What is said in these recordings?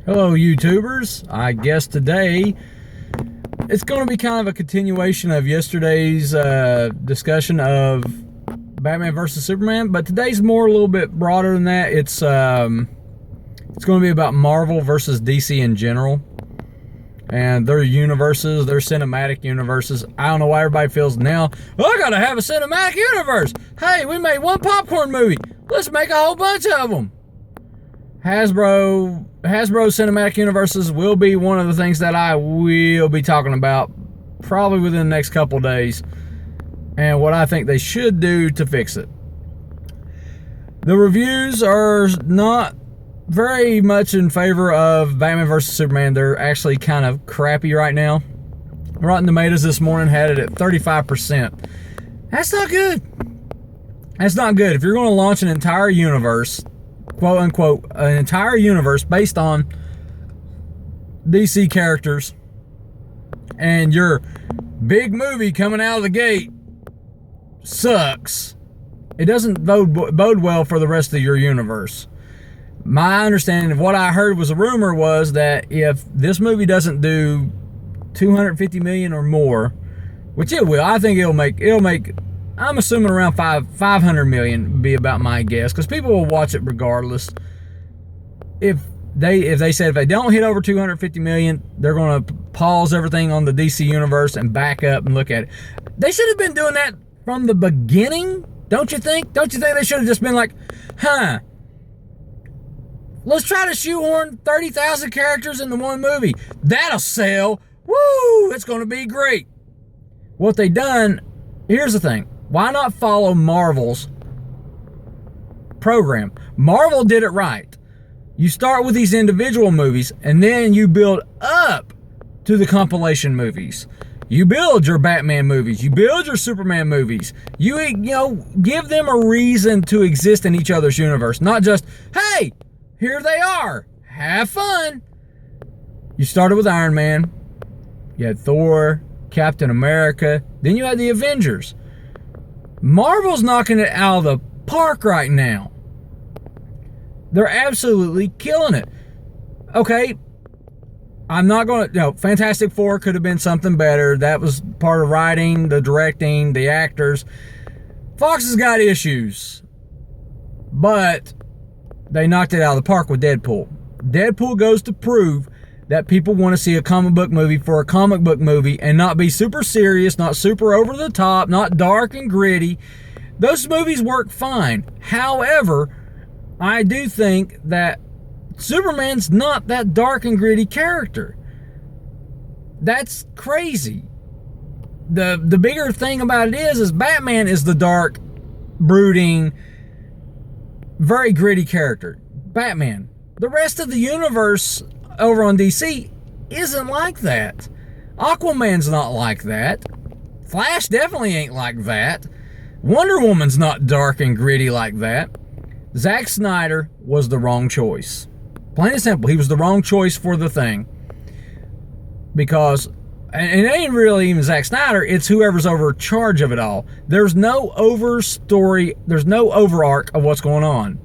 Hello, YouTubers. I guess today it's going to be kind of a continuation of yesterday's discussion of Batman versus Superman, but today's a little bit broader than that. It's going to be about Marvel versus DC in general and their universes, their cinematic universes. I don't know why everybody feels now, I gotta have a cinematic universe. Hey, we made one popcorn movie. Let's make a whole bunch of them. Hasbro Cinematic Universes will be one of the things that I will be talking about probably within the next couple days, and what I think they should do to fix it. The reviews are not very much in favor of Batman vs. Superman. They're actually kind of crappy right now. Rotten Tomatoes this morning had it at 35%. That's not good. That's not good. If you're going to launch an entire universe, quote unquote, an entire universe based on DC characters, and your big movie coming out of the gate sucks, it doesn't bode well for the rest of your universe. My understanding of what I heard was a rumor was that if this movie doesn't do 250 million or more, which it will, I think it'll make I'm assuming around 500 million would be about my guess, because people will watch it regardless. If they said if they don't hit over 250 million, they're going to pause everything on the DC universe and back up and look at it. They should have been doing that from the beginning, don't you think? Don't you think they should have just been like, let's try to shoehorn 30,000 characters into one movie. That'll sell. Woo! It's going to be great. What they done, here's the thing. Why not follow Marvel's program? Marvel did it right. You start with these individual movies, and then you build up to the compilation movies. You build your Batman movies. You build your Superman movies. You give them a reason to exist in each other's universe. Not just, hey, here they are. Have fun. You started with Iron Man. You had Thor, Captain America. Then you had the Avengers. Marvel's knocking it out of the park right now. They're absolutely killing it. Okay, I'm not going to, Fantastic Four could have been something better. That was part of writing, the directing, the actors. Fox has got issues, but they knocked it out of the park with Deadpool. Deadpool goes to prove that people want to see a comic book movie for a comic book movie and not be super serious, not super over the top, not dark and gritty. Those movies work fine. However, I do think that Superman's not that dark and gritty character. That's crazy. The bigger thing about it is Batman is the dark, brooding, very gritty character. Batman. The rest of the universe over on DC isn't like that. Aquaman's not like that. Flash definitely ain't like that. Wonder Woman's not dark and gritty like that. Zack Snyder was the wrong choice. Plain and simple, he was the wrong choice for the thing. Because, and it ain't really even Zack Snyder, it's whoever's over charge of it all. There's no overstory, there's no overarch of what's going on.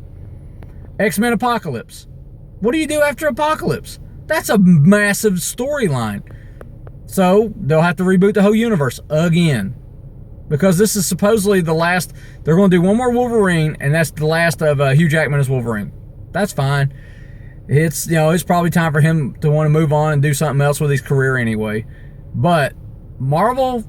X-Men Apocalypse. What do you do after Apocalypse? That's a massive storyline. So they'll have to reboot the whole universe again. Because this is supposedly the last. They're going to do one more Wolverine, and that's the last of Hugh Jackman as Wolverine. That's fine. It's probably time for him to want to move on and do something else with his career anyway. But Marvel,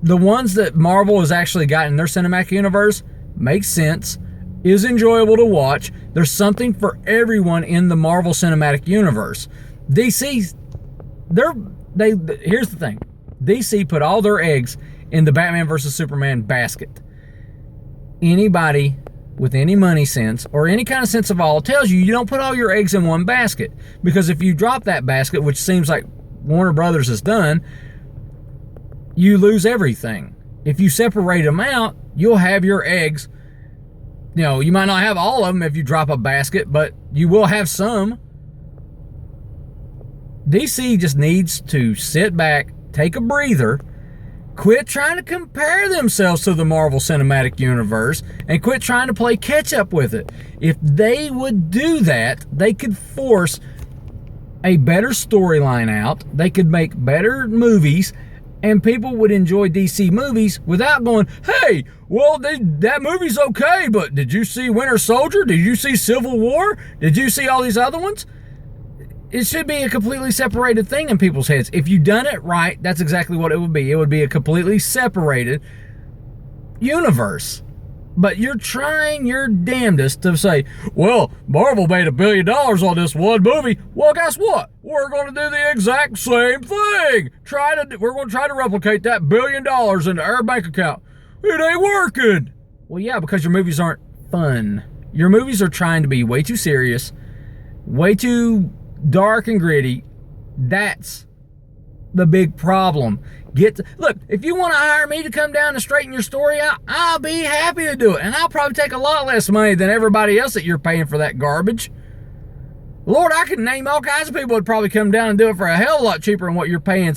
the ones that Marvel has actually got in their cinematic universe, makes sense, is enjoyable to watch. There's something for everyone in the Marvel Cinematic Universe. DC, here's the thing. DC put all their eggs in the Batman vs. Superman basket. Anybody with any money sense, or any kind of sense of all, tells you don't put all your eggs in one basket. Because if you drop that basket, which seems like Warner Brothers has done, you lose everything. If you separate them out, you'll have your eggs. You might not have all of them if you drop a basket, but you will have some. DC just needs to sit back, take a breather, quit trying to compare themselves to the Marvel Cinematic Universe, and quit trying to play catch up with it. If they would do that, they could force a better storyline out. They could make better movies, and people would enjoy DC movies without going, hey, well, that movie's okay, but did you see Winter Soldier? Did you see Civil War? Did you see all these other ones? It should be a completely separated thing in people's heads. If you done it right, that's exactly what it would be. It would be a completely separated universe. But you're trying your damnedest to say, well, Marvel made $1 billion on this one movie. Well, guess what? We're going to do the exact same thing. We're going to try to replicate that $1 billion into our bank account. It ain't working. Well, yeah, because your movies aren't fun. Your movies are trying to be way too serious, way too dark and gritty. That's the big problem. Look, if you want to hire me to come down and straighten your story out, I'll be happy to do it. And I'll probably take a lot less money than everybody else that you're paying for that garbage. Lord, I can name all kinds of people that probably come down and do it for a hell of a lot cheaper than what you're paying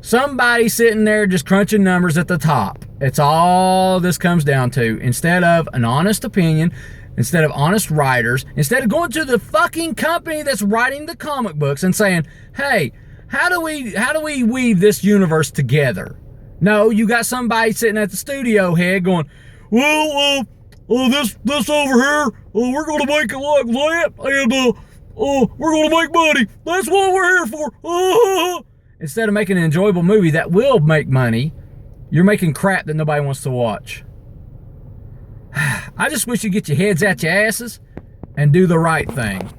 somebody sitting there just crunching numbers at the top. It's all this comes down to. Instead of an honest opinion, instead of honest writers, instead of going to the fucking company that's writing the comic books and saying, hey, how do we weave this universe together? No, you got somebody sitting at the studio head going, well, this over here, we're going to make it like that, and we're going to make money. That's what we're here for. Instead of making an enjoyable movie that will make money, you're making crap that nobody wants to watch. I just wish you'd get your heads out your asses and do the right thing.